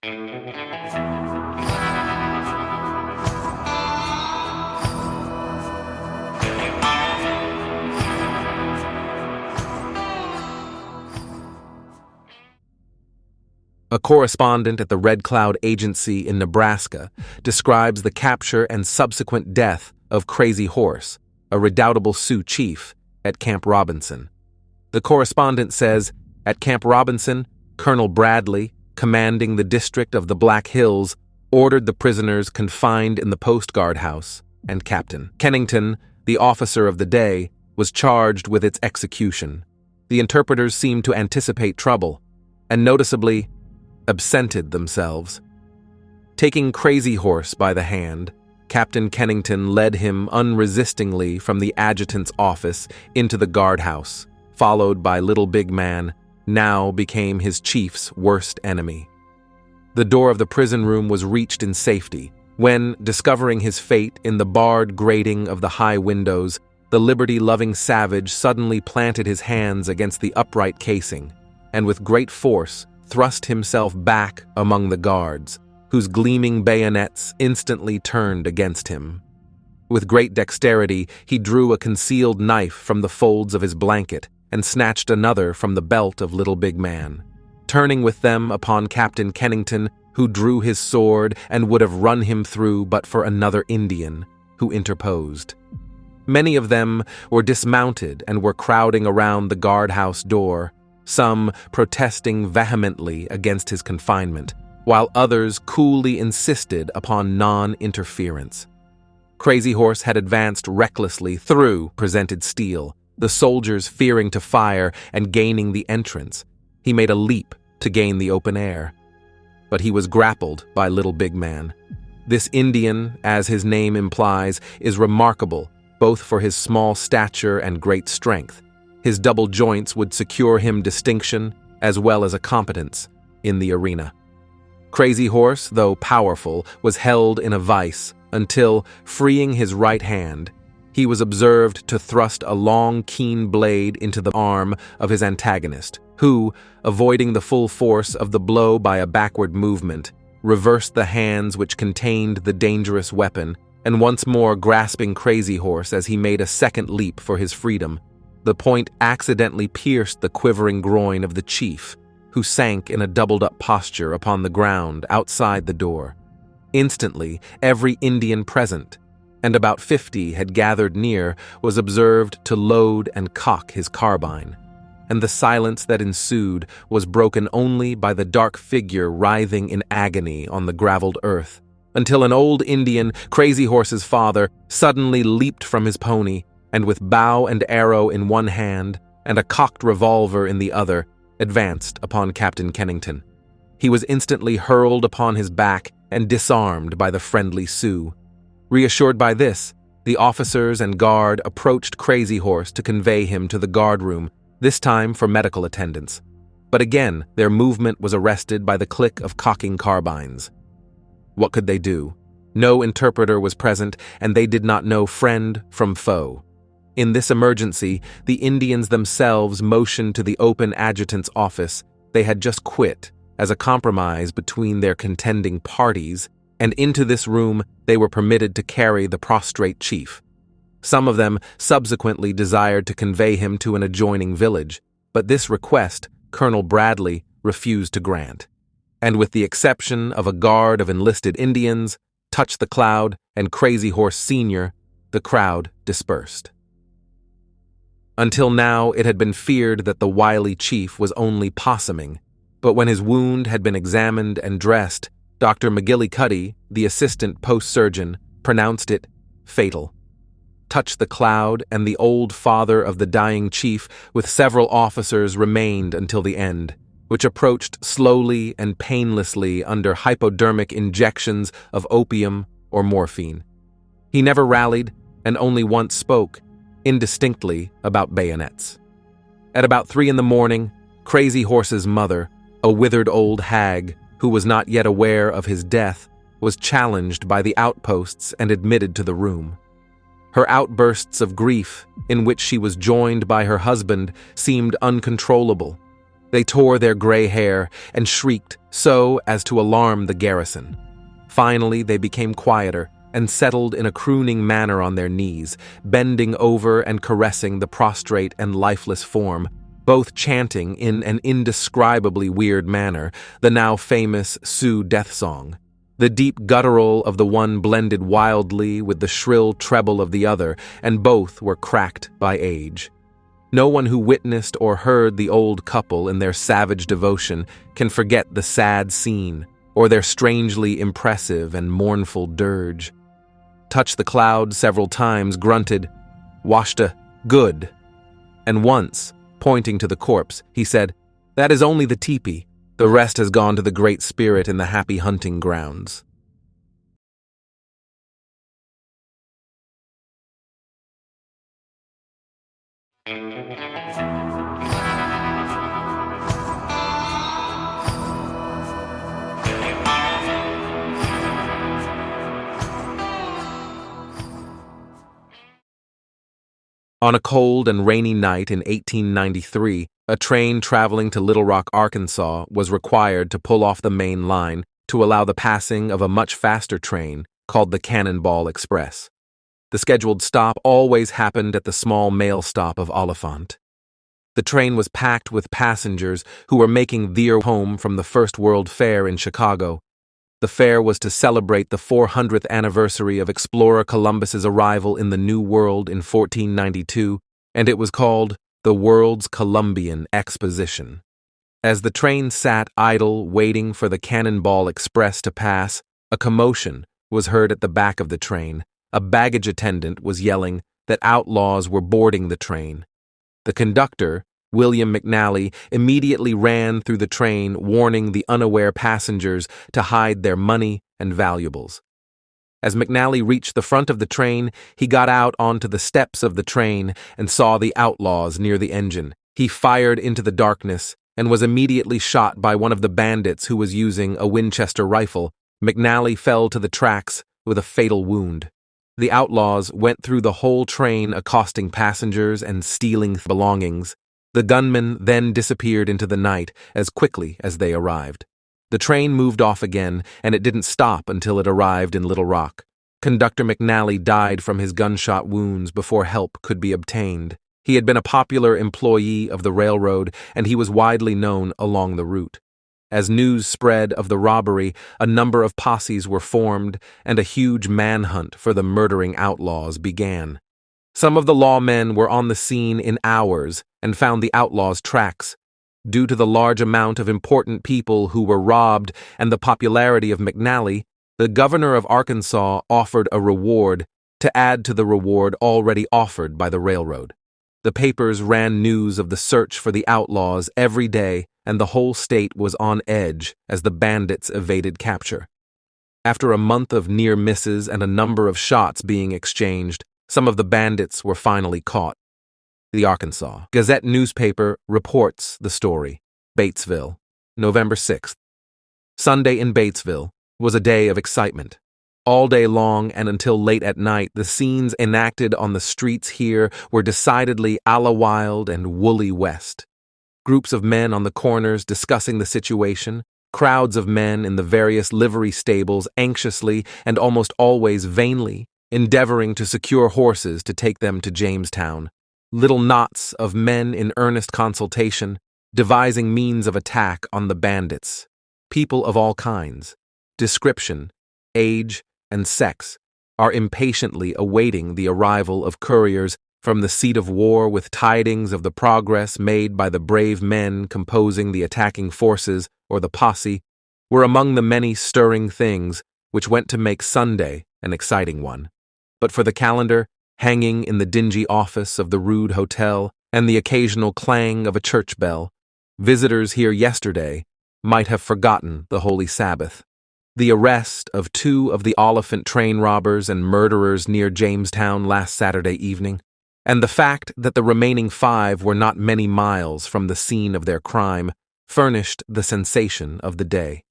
A correspondent at the Red Cloud Agency in Nebraska describes the capture and subsequent death of Crazy Horse, a redoubtable Sioux chief, at Camp Robinson. The correspondent says, at Camp Robinson, Colonel Bradley, commanding the district of the Black Hills, ordered the prisoners confined in the post guard house, and Captain Kennington, the officer of the day, was charged with its execution. The interpreters seemed to anticipate trouble, and noticeably absented themselves. Taking Crazy Horse by the hand, Captain Kennington led him unresistingly from the adjutant's office into the guardhouse, followed by Little Big Man, now became his chief's worst enemy. The door of the prison room was reached in safety, when, discovering his fate in the barred grating of the high windows, the liberty-loving savage suddenly planted his hands against the upright casing, and with great force thrust himself back among the guards, whose gleaming bayonets instantly turned against him. With great dexterity, he drew a concealed knife from the folds of his blanket and snatched another from the belt of Little Big Man, turning with them upon Captain Kennington, who drew his sword and would have run him through but for another Indian, who interposed. Many of them were dismounted and were crowding around the guardhouse door, some protesting vehemently against his confinement, while others coolly insisted upon non-interference. Crazy Horse had advanced recklessly through presented steel, the soldiers fearing to fire and gaining the entrance. He made a leap to gain the open air. But he was grappled by Little Big Man. This Indian, as his name implies, is remarkable both for his small stature and great strength. His double joints would secure him distinction as well as a competence in the arena. Crazy Horse, though powerful, was held in a vice until, freeing his right hand, he was observed to thrust a long, keen blade into the arm of his antagonist, who, avoiding the full force of the blow by a backward movement, reversed the hands which contained the dangerous weapon, and once more grasping Crazy Horse as he made a second leap for his freedom, the point accidentally pierced the quivering groin of the chief, who sank in a doubled-up posture upon the ground outside the door. Instantly, every Indian present, and about 50 had gathered near, was observed to load and cock his carbine, and the silence that ensued was broken only by the dark figure writhing in agony on the graveled earth, until an old Indian, Crazy Horse's father, suddenly leaped from his pony, and with bow and arrow in one hand and a cocked revolver in the other, advanced upon Captain Kennington. He was instantly hurled upon his back and disarmed by the friendly Sioux. Reassured by this, the officers and guard approached Crazy Horse to convey him to the guardroom, this time for medical attendance. But again, their movement was arrested by the click of cocking carbines. What could they do? No interpreter was present, and they did not know friend from foe. In this emergency, the Indians themselves motioned to the open adjutant's office they had just quit as a compromise between their contending parties, and into this room they were permitted to carry the prostrate chief. Some of them subsequently desired to convey him to an adjoining village, but this request Colonel Bradley refused to grant, and with the exception of a guard of enlisted Indians, Touch the Cloud, and Crazy Horse Sr., the crowd dispersed. Until now, it had been feared that the wily chief was only possuming, but when his wound had been examined and dressed, Dr. McGillicuddy, the assistant post-surgeon, pronounced it fatal. Touch the Cloud and the old father of the dying chief with several officers remained until the end, which approached slowly and painlessly under hypodermic injections of opium or morphine. He never rallied and only once spoke, indistinctly, about bayonets. At about 3 a.m, Crazy Horse's mother, a withered old hag who was not yet aware of his death, was challenged by the outposts and admitted to the room. Her outbursts of grief, in which she was joined by her husband, seemed uncontrollable. They tore their gray hair and shrieked so as to alarm the garrison. Finally, they became quieter and settled in a crooning manner on their knees, bending over and caressing the prostrate and lifeless form, both chanting in an indescribably weird manner the now famous Sioux death song. The deep guttural of the one blended wildly with the shrill treble of the other, and both were cracked by age. No one who witnessed or heard the old couple in their savage devotion can forget the sad scene or their strangely impressive and mournful dirge. Touched the Cloud several times grunted, "Washta, good." And once, pointing to the corpse, he said, "That is only the teepee. The rest has gone to the Great Spirit in the happy hunting grounds." On a cold and rainy night in 1893, a train traveling to Little Rock, Arkansas, was required to pull off the main line to allow the passing of a much faster train called the Cannonball Express. The scheduled stop always happened at the small mail stop of Olyphant. The train was packed with passengers who were making their home from the First World Fair in Chicago. The fair was to celebrate the 400th anniversary of explorer Columbus's arrival in the New World in 1492, and it was called the World's Columbian Exposition. As the train sat idle waiting for the Cannonball Express to pass, a commotion was heard at the back of the train. A baggage attendant was yelling that outlaws were boarding the train. The conductor, William McNally, immediately ran through the train, warning the unaware passengers to hide their money and valuables. As McNally reached the front of the train, he got out onto the steps of the train and saw the outlaws near the engine. He fired into the darkness and was immediately shot by one of the bandits who was using a Winchester rifle. McNally fell to the tracks with a fatal wound. The outlaws went through the whole train accosting passengers and stealing belongings. The gunmen then disappeared into the night as quickly as they arrived. The train moved off again, and it didn't stop until it arrived in Little Rock. Conductor McNally died from his gunshot wounds before help could be obtained. He had been a popular employee of the railroad, and he was widely known along the route. As news spread of the robbery, a number of posses were formed, and a huge manhunt for the murdering outlaws began. Some of the lawmen were on the scene in hours and found the outlaws' tracks. Due to the large amount of important people who were robbed and the popularity of McNally, the governor of Arkansas offered a reward to add to the reward already offered by the railroad. The papers ran news of the search for the outlaws every day, and the whole state was on edge as the bandits evaded capture. After a month of near misses and a number of shots being exchanged, some of the bandits were finally caught. The Arkansas Gazette newspaper reports the story. Batesville, November 6th. Sunday in Batesville was a day of excitement. All day long and until late at night, the scenes enacted on the streets here were decidedly a la Wild and Woolly West. Groups of men on the corners discussing the situation, crowds of men in the various livery stables anxiously and almost always vainly endeavoring to secure horses to take them to Jamestown, little knots of men in earnest consultation, devising means of attack on the bandits, people of all kinds, description, age, and sex, are impatiently awaiting the arrival of couriers from the seat of war with tidings of the progress made by the brave men composing the attacking forces or the posse, were among the many stirring things which went to make Sunday an exciting one. But for the calendar, hanging in the dingy office of the rude hotel, and the occasional clang of a church bell, visitors here yesterday might have forgotten the Holy Sabbath. The arrest of 2 of the Olyphant train robbers and murderers near Jamestown last Saturday evening, and the fact that the remaining 5 were not many miles from the scene of their crime, furnished the sensation of the day.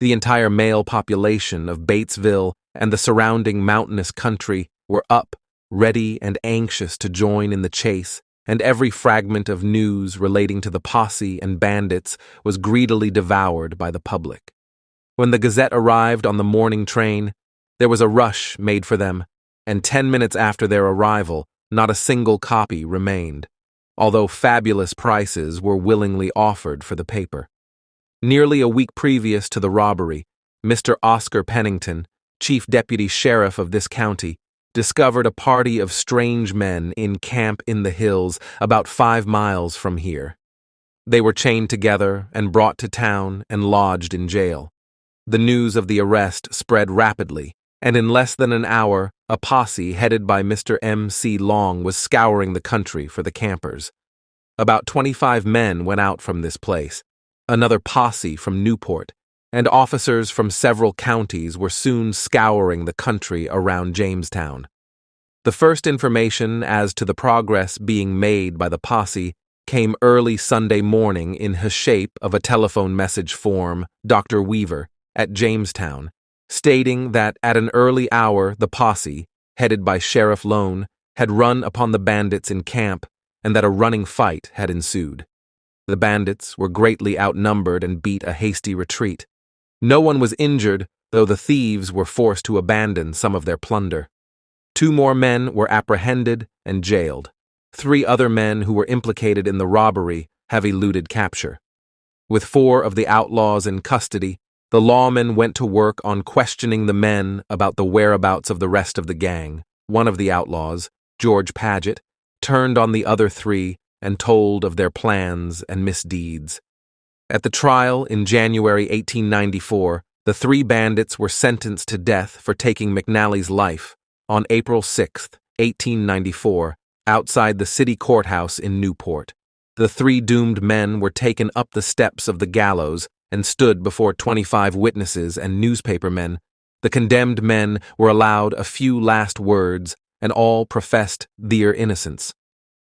The entire male population of Batesville and the surrounding mountainous country were up, ready and anxious to join in the chase, and every fragment of news relating to the posse and bandits was greedily devoured by the public. When the Gazette arrived on the morning train, there was a rush made for them, and 10 minutes after their arrival, not a single copy remained, although fabulous prices were willingly offered for the paper. Nearly a week previous to the robbery, Mr. Oscar Pennington, chief deputy sheriff of this county, discovered a party of strange men in camp in the hills about 5 miles from here. They were chained together and brought to town and lodged in jail. The news of the arrest spread rapidly, and in less than an hour, a posse headed by Mr. M.C. Long was scouring the country for the campers. About 25 men went out from this place, another posse from Newport, and officers from several counties were soon scouring the country around Jamestown. The first information as to the progress being made by the posse came early Sunday morning in the shape of a telephone message from Dr. Weaver at Jamestown, stating that at an early hour the posse, headed by Sheriff Lone, had run upon the bandits in camp and that a running fight had ensued. The bandits were greatly outnumbered and beat a hasty retreat. No one was injured, though the thieves were forced to abandon some of their plunder. 2 more men were apprehended and jailed. 3 other men who were implicated in the robbery have eluded capture. With 4 of the outlaws in custody, the lawmen went to work on questioning the men about the whereabouts of the rest of the gang. One of the outlaws, George Paget, turned on the other 3 and told of their plans and misdeeds. At the trial in January 1894, the 3 bandits were sentenced to death for taking McNally's life on April 6, 1894, outside the city courthouse in Newport. The 3 doomed men were taken up the steps of the gallows and stood before 25 witnesses and newspapermen. The condemned men were allowed a few last words, and all professed their innocence.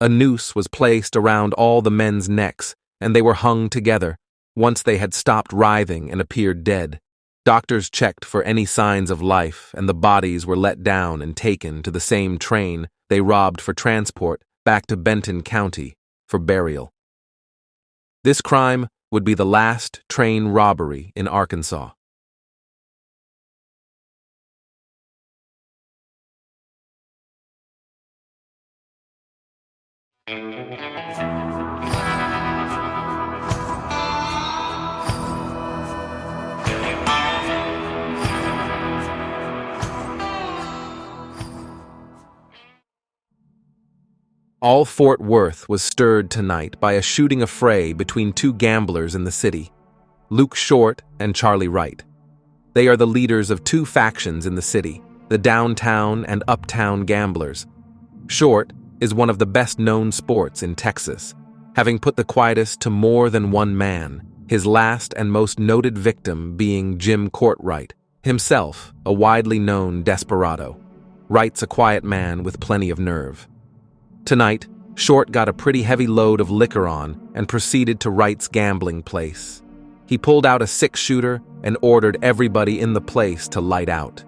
A noose was placed around all the men's necks, and they were hung together, once they had stopped writhing and appeared dead. Doctors checked for any signs of life, and the bodies were let down and taken to the same train they robbed for transport back to Benton County for burial. This crime would be the last train robbery in Arkansas. All Fort Worth was stirred tonight by a shooting affray between 2 gamblers in the city, Luke Short and Charlie Wright. They are the leaders of 2 factions in the city, the downtown and uptown gamblers. Short is one of the best-known sports in Texas, having put the quietest to more than 1 man, his last and most noted victim being Jim Courtwright, himself a widely known desperado. Wright's a quiet man with plenty of nerve. Tonight, Short got a pretty heavy load of liquor on and proceeded to Wright's gambling place. He pulled out a 6-shooter and ordered everybody in the place to light out.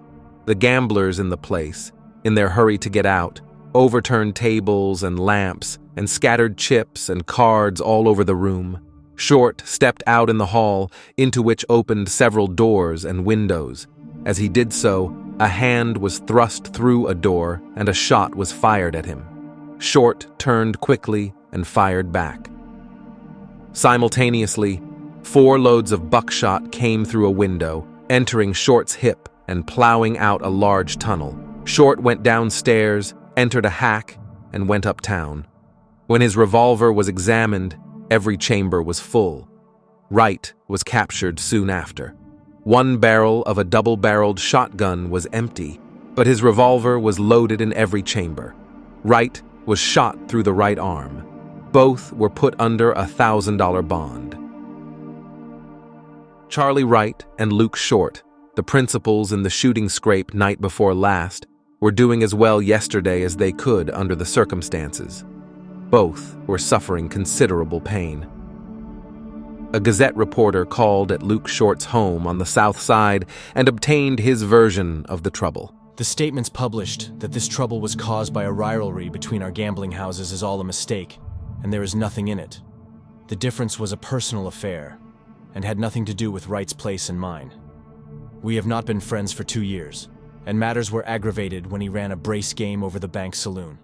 The gamblers in the place, in their hurry to get out, overturned tables and lamps and scattered chips and cards all over the room. Short stepped out in the hall, into which opened several doors and windows. As he did so, a hand was thrust through a door and a shot was fired at him. Short turned quickly and fired back. Simultaneously, 4 loads of buckshot came through a window, entering Short's hip and plowing out a large tunnel. Short went downstairs, entered a hack, and went uptown. When his revolver was examined, every chamber was full. Wright was captured soon after. 1 barrel of a double-barreled shotgun was empty, but his revolver was loaded in every chamber. Wright was shot through the right arm. Both were put under a $1,000 bond. Charlie Wright and Luke Short, the principals in the shooting scrape night before last, were doing as well yesterday as they could under the circumstances. Both were suffering considerable pain. A Gazette reporter called at Luke Short's home on the south side and obtained his version of the trouble. The statements published that this trouble was caused by a rivalry between our gambling houses is all a mistake, and there is nothing in it. The difference was a personal affair, and had nothing to do with Wright's place and mine. We have not been friends for 2 years, and matters were aggravated when he ran a brace game over the bank saloon.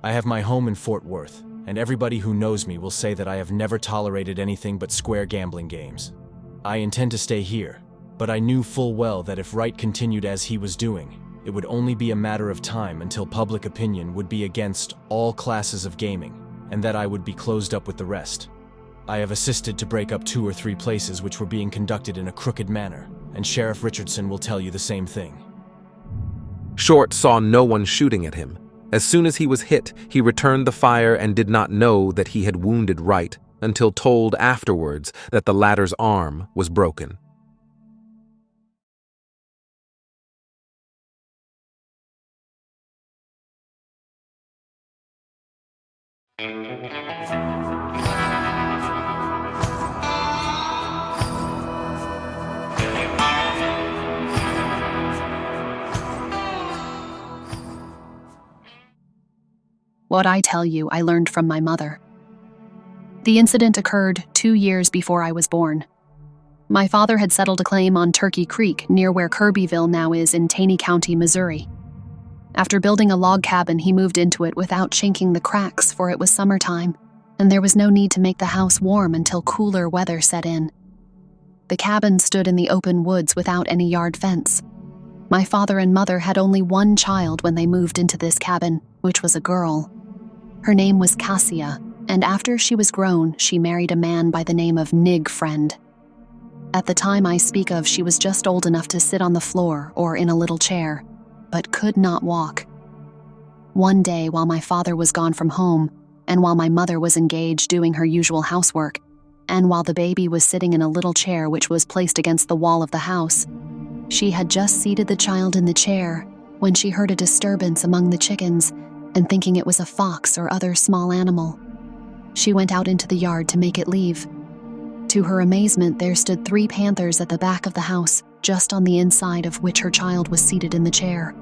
I have my home in Fort Worth, and everybody who knows me will say that I have never tolerated anything but square gambling games. I intend to stay here, but I knew full well that if Wright continued as he was doing, it would only be a matter of time until public opinion would be against all classes of gaming, and that I would be closed up with the rest. I have assisted to break up 2 or 3 places which were being conducted in a crooked manner, and Sheriff Richardson will tell you the same thing. Short saw no one shooting at him. As soon as he was hit, he returned the fire and did not know that he had wounded Wright until told afterwards that the latter's arm was broken. What I tell you, I learned from my mother. The incident occurred 2 years before I was born. My father had settled a claim on Turkey Creek, near where Kirbyville now is in Taney County, Missouri. After building a log cabin, he moved into it without chinking the cracks, for it was summertime, and there was no need to make the house warm until cooler weather set in. The cabin stood in the open woods without any yard fence. My father and mother had only one child when they moved into this cabin, which was a girl. Her name was Cassia, and after she was grown, she married a man by the name of Nig Friend. At the time I speak of, she was just old enough to sit on the floor or in a little chair, but could not walk. One day, while my father was gone from home, and while my mother was engaged doing her usual housework, and while the baby was sitting in a little chair which was placed against the wall of the house, she had just seated the child in the chair when she heard a disturbance among the chickens, and thinking it was a fox or other small animal, she went out into the yard to make it leave. To her amazement, there stood 3 panthers at the back of the house, just on the inside of which her child was seated in the chair.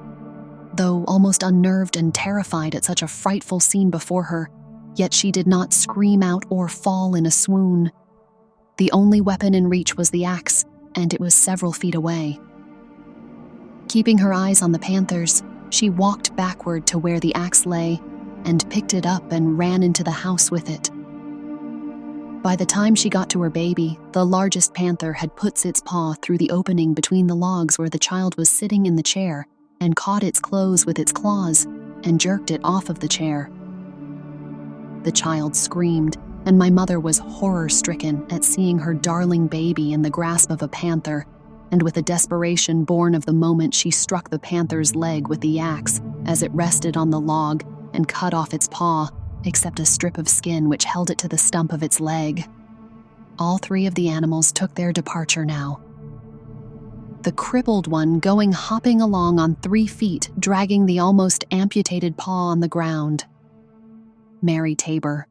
Though almost unnerved and terrified at such a frightful scene before her, yet she did not scream out or fall in a swoon. The only weapon in reach was the axe, and it was several feet away. Keeping her eyes on the panthers, she walked backward to where the axe lay and picked it up and ran into the house with it. By the time she got to her baby, the largest panther had put its paw through the opening between the logs where the child was sitting in the chair and caught its clothes with its claws and jerked it off of the chair. The child screamed, and my mother was horror-stricken at seeing her darling baby in the grasp of a panther, and with a desperation born of the moment, she struck the panther's leg with the axe as it rested on the log and cut off its paw, except a strip of skin which held it to the stump of its leg. All 3 of the animals took their departure now. The crippled one going hopping along on 3 feet, dragging the almost amputated paw on the ground. Mary Tabor.